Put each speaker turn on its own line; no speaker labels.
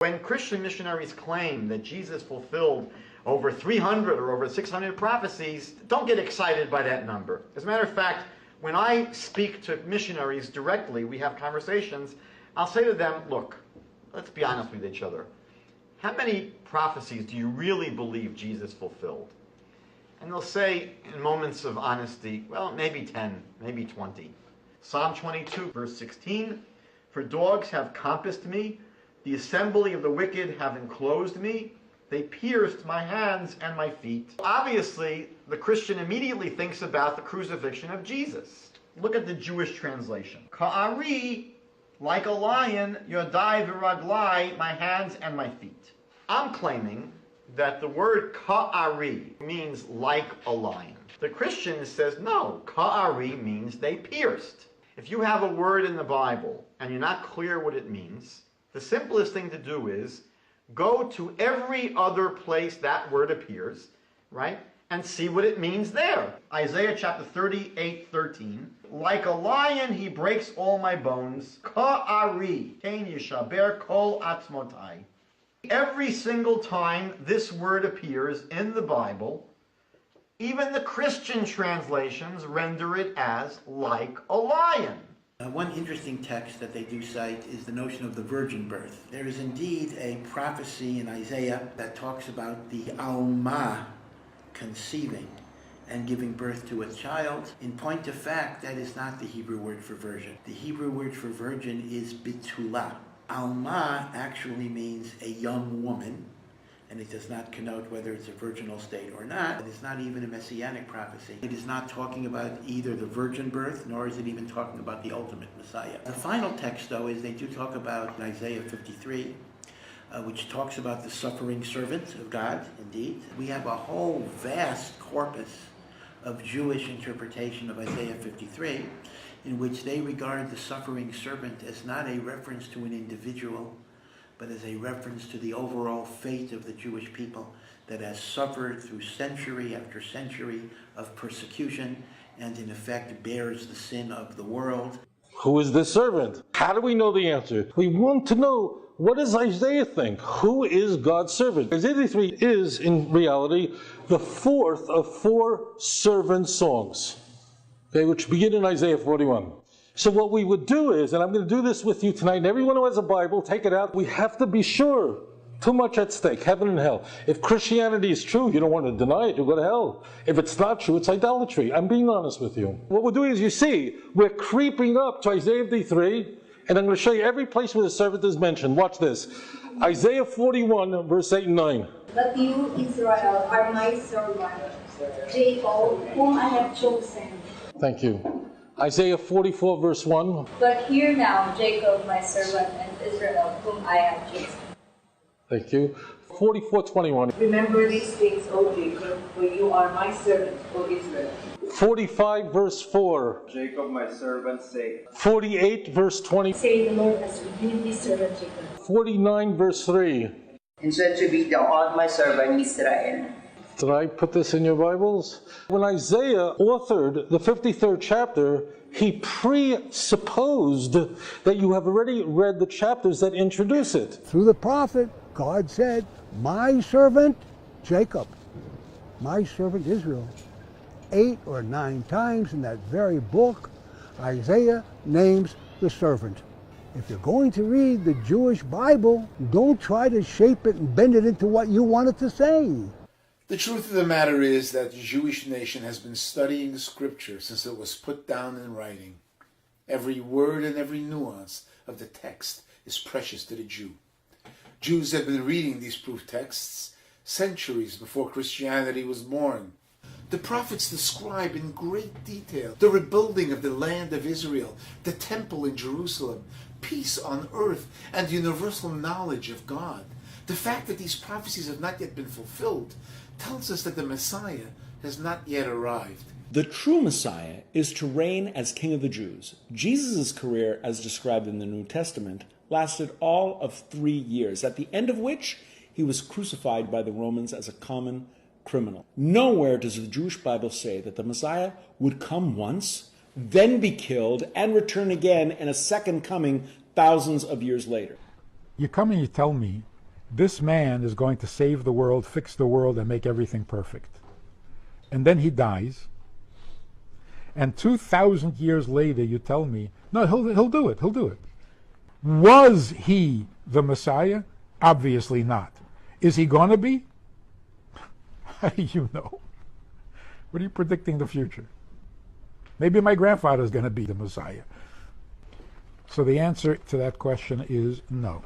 When Christian missionaries claim that Jesus fulfilled over 300 or over 600 prophecies, don't get excited by that number. As a matter of fact, when I speak to missionaries directly, we have conversations, I'll say to them, look, let's be honest with each other. How many prophecies do you really believe Jesus fulfilled? And they'll say, in moments of honesty, well, maybe 10, maybe 20. Psalm 22, verse 16, for dogs have compassed me, the assembly of the wicked have enclosed me, they pierced my hands and my feet. Obviously, the Christian immediately thinks about the crucifixion of Jesus. Look at the Jewish translation. Ka'ari, like a lion, yodai v'raglai, my hands and my feet. I'm claiming that the word ka'ari means like a lion. The Christian says, no, ka'ari means they pierced. If you have a word in the Bible and you're not clear what it means, the simplest thing to do is go to every other place that word appears, right, and see what it means there. Isaiah chapter 38:13. Like a lion he breaks all my bones. Ka'ari, kein yishaber kol atzmotai. Every single time this word appears in the Bible, even the Christian translations render it as like a lion.
One interesting text that they do cite is the notion of the virgin birth. There is indeed a prophecy in Isaiah that talks about the Alma conceiving and giving birth to a child. In point of fact, that is not the Hebrew word for virgin. The Hebrew word for virgin is bitulah. Alma actually means a young woman, and it does not connote whether it's a virginal state or not. It's not even a messianic prophecy. It is not talking about either the virgin birth, nor is it even talking about the ultimate Messiah. The final text, though, is they do talk about Isaiah 53, which talks about the suffering servant of God, indeed. We have a whole vast corpus of Jewish interpretation of Isaiah 53, in which they regard the suffering servant as not a reference to an individual, but as a reference to the overall fate of the Jewish people that has suffered through century after century of persecution and in effect bears the sin of the world.
Who is this servant? How do we know the answer? We want to know, what does Isaiah think? Who is God's servant? Isaiah 53 is, in reality, the fourth of four servant songs, okay, which begin in Isaiah 41. So what we would do is, and I'm going to do this with you tonight, and everyone who has a Bible, take it out. We have to be sure. Too much at stake, heaven and hell. If Christianity is true, you don't want to deny it, you'll go to hell. If it's not true, it's idolatry. I'm being honest with you. What we're doing is, you see, we're creeping up to Isaiah 53, and I'm going to show you every place where the servant is mentioned. Watch this. Isaiah 41, verse 8 and 9.
But you, Israel, are my servant, Jacob, whom I have chosen.
Thank you. Isaiah 44, verse 1.
But hear now, Jacob, my servant, and Israel, whom I have chosen.
Thank you. 44:21.
Remember these things, O Jacob, for you are my servant, O Israel.
45, verse 4.
Jacob, my servant's sake.
48, verse 20.
Say the Lord has redeemed his servant Jacob.
49, verse 3.
And so to be thou art my servant Israel.
Did I put this in your Bibles? When Isaiah authored the 53rd chapter, he presupposed that you have already read the chapters that introduce it.
Through the prophet, God said, my servant Jacob, my servant Israel. 8 or 9 times in that very book, Isaiah names the servant. If you're going to read the Jewish Bible, don't try to shape it and bend it into what you want it to say.
The truth of the matter is that the Jewish nation has been studying the Scripture since it was put down in writing. Every word and every nuance of the text is precious to the Jew. Jews have been reading these proof texts centuries before Christianity was born. The prophets describe in great detail the rebuilding of the land of Israel, the temple in Jerusalem, peace on earth, and universal knowledge of God. The fact that these prophecies have not yet been fulfilled tells us that the Messiah has not yet arrived.
The true Messiah is to reign as King of the Jews. Jesus' career, as described in the New Testament, lasted all of 3 years, at the end of which he was crucified by the Romans as a common criminal. Nowhere does the Jewish Bible say that the Messiah would come once, then be killed, and return again in a second coming thousands of years later.
You come and you tell me this man is going to save the world, fix the world, and make everything perfect. And then he dies. And 2,000 years later you tell me, no, he'll do it, he'll do it. Was he the Messiah? Obviously not. Is he going to be? How do you know? What are you predicting the future? Maybe my grandfather's going to be the Messiah. So the answer to that question is no.